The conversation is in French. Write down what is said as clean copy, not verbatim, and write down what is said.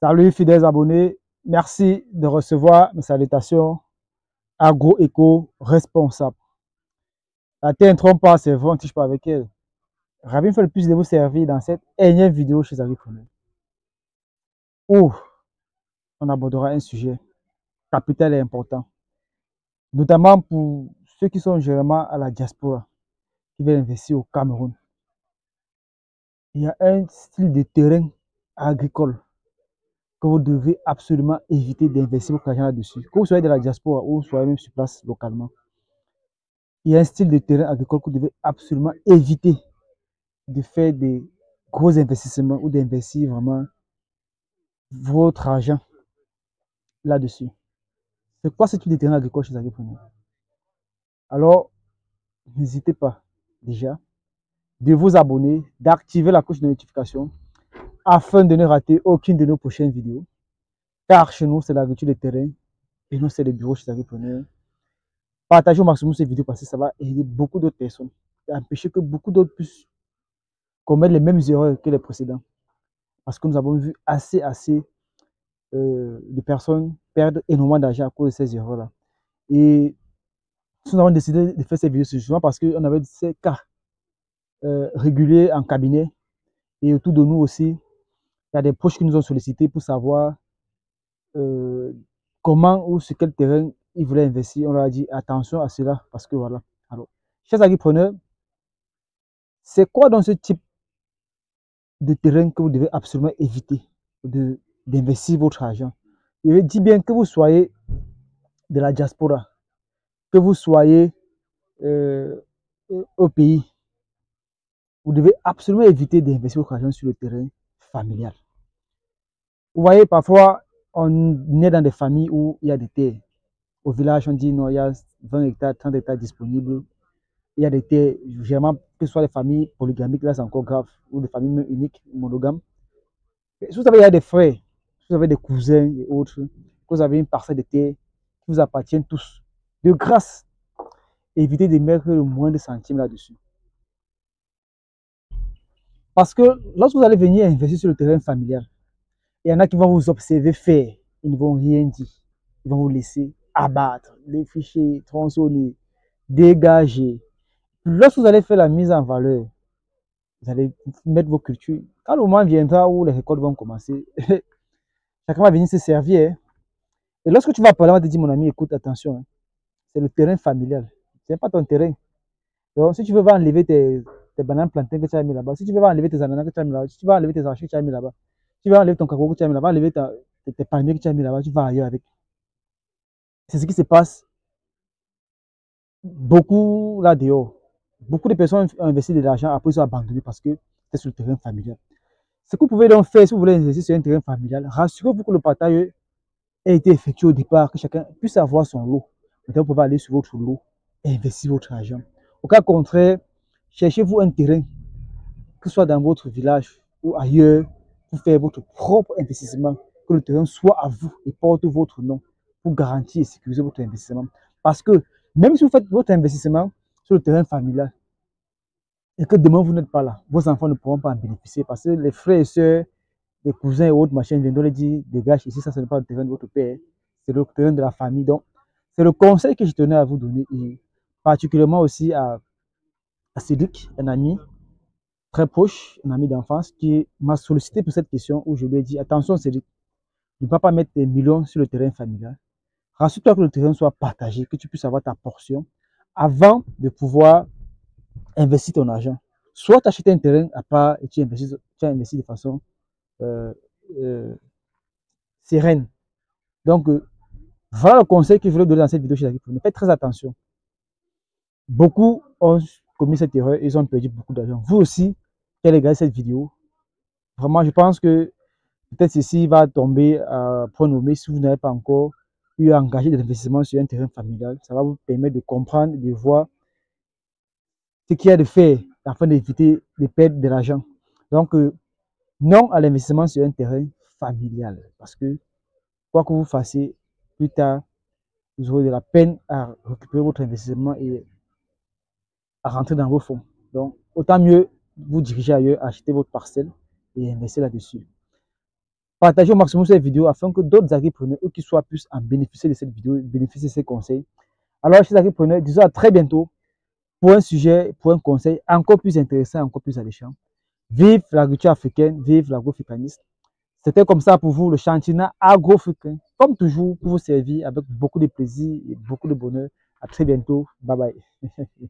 Salut fidèles abonnés, merci de recevoir mes salutations agro-éco-responsable. La terre ne trompe pas, c'est vrai, on ne touche pas avec elle. Ravi fait le plus de vous servir dans cette énième vidéo chez Agripreneur, où on abordera un sujet capital et important, notamment pour ceux qui sont généralement à la diaspora, qui veulent investir au Cameroun. Il y a un style de terrain agricole que vous devez absolument éviter d'investir votre argent là-dessus. Que vous soyez de la diaspora ou soyez même sur place localement. Il y a un style de terrain agricole que vous devez absolument éviter de faire des gros investissements ou d'investir vraiment votre argent là-dessus. C'est quoi ce type de terrain agricole chez Agripreneur? Alors, n'hésitez pas déjà de vous abonner, d'activer la cloche de notification afin de ne rater aucune de nos prochaines vidéos. Car chez nous, c'est l'agriculture de terrain et nous, c'est le bureau chez Agripreneur. Partagez au maximum ces vidéos parce que ça va aider beaucoup d'autres personnes et empêcher que beaucoup d'autres puissent commettre les mêmes erreurs que les précédents. Parce que nous avons vu assez de personnes perdent énormément d'argent à cause de ces erreurs-là. Et nous avons décidé de faire ces vidéos, c'est justement parce qu'on avait ces cas réguliers en cabinet et autour de nous aussi, il y a des proches qui nous ont sollicité pour savoir comment ou sur quel terrain ils voulaient investir. On leur a dit attention à cela parce que voilà. Alors, chers agripreneurs, c'est quoi dans ce type de terrain que vous devez absolument éviter d'investir votre argent? Je dis bien que vous soyez de la diaspora, que vous soyez au pays, vous devez absolument éviter d'investir votre argent sur le terrain familial. Vous voyez, parfois, on est dans des familles où il y a des terres. Au village, on dit non, il y a 20 hectares, 30 hectares disponibles. Il y a des terres, généralement, que ce soit des familles polygamiques, là c'est encore grave, ou des familles uniques, monogames. Si vous savez, il y a des frères, si vous avez des cousins et autres, que vous avez une parcelle de terre qui vous appartiennent tous. De grâce, évitez de mettre le moins de centimes là-dessus. Parce que lorsque vous allez venir investir sur le terrain familial, il y en a qui vont vous observer faire, ils ne vont rien dire. Ils vont vous laisser abattre, défricher, tronçonner, dégager. Lorsque vous allez faire la mise en valeur, vous allez mettre vos cultures. Quand le moment viendra où les récoltes vont commencer, chacun va venir se servir. Hein. Et lorsque tu vas parler, on va te dire, mon ami, écoute, attention, hein, c'est le terrain familial. Ce n'est pas ton terrain. Donc, si tu veux enlever tes bananes plantains que tu as mis là-bas, si tu veux enlever tes ananas que tu as mis là-bas, si tu veux enlever tes arachis que tu as mis là-bas, si tu veux enlever ton cacao que tu as mis là-bas, enlever tes palmiers que tu as mis là-bas, tu vas ailleurs avec. C'est ce qui se passe beaucoup là dehors. Beaucoup de personnes ont investi de l'argent, après ils ont abandonné parce que c'est sur le terrain familial. Ce que vous pouvez donc faire si vous voulez investir sur un terrain familial, rassurez-vous que le partage a été effectué au départ, que chacun puisse avoir son lot. Maintenant, vous pouvez aller sur votre lot et investir votre argent. Au cas contraire, cherchez-vous un terrain, que ce soit dans votre village ou ailleurs, pour faire votre propre investissement, que le terrain soit à vous et porte votre nom pour garantir et sécuriser votre investissement. Parce que même si vous faites votre investissement sur le terrain familial et que demain vous n'êtes pas là, vos enfants ne pourront pas en bénéficier parce que les frères et sœurs, les cousins et autres machins viendront leur dire dégage ici, ça ce n'est pas le terrain de votre père, c'est le terrain de la famille. Donc, c'est le conseil que je tenais à vous donner et particulièrement aussi à Cédric, un ami très proche, un ami d'enfance, qui m'a sollicité pour cette question où je lui ai dit attention Cédric, ne va pas mettre des millions sur le terrain familial. Rassure-toi que le terrain soit partagé, que tu puisses avoir ta portion avant de pouvoir investir ton argent. Soit tu achètes un terrain à part et tu investis de façon euh, euh, sereine. Donc, voilà le conseil que je voulais donner dans cette vidéo chez Agripreneur. Faites très attention. Beaucoup ont commis cette erreur et ils ont perdu beaucoup d'argent. Vous aussi, qui allez regarder cette vidéo, vraiment, je pense que peut-être ceci va tomber à point nommé si vous n'avez pas encore eu à engager des investissements sur un terrain familial. Ça va vous permettre de comprendre, de voir ce qu'il y a de faire afin d'éviter de perdre de l'argent. Donc, non à l'investissement sur un terrain familial. Parce que quoi que vous fassiez, plus tard, vous aurez de la peine à récupérer votre investissement et à rentrer dans vos fonds. Donc, autant mieux vous diriger ailleurs, acheter votre parcelle et investir là-dessus. Partagez au maximum cette vidéo afin que d'autres agripreneurs, eux qui soient plus en bénéficier de cette vidéo, bénéficient de ces conseils. Alors, chers agripreneurs, disons à très bientôt pour un sujet, pour un conseil encore plus intéressant, encore plus alléchant. Vive l'agriculture africaine, vive l'agroafricanisme. C'était comme ça pour vous, le Chantina Agroafricain. Comme toujours, pour vous servir avec beaucoup de plaisir et beaucoup de bonheur. À très bientôt. Bye bye.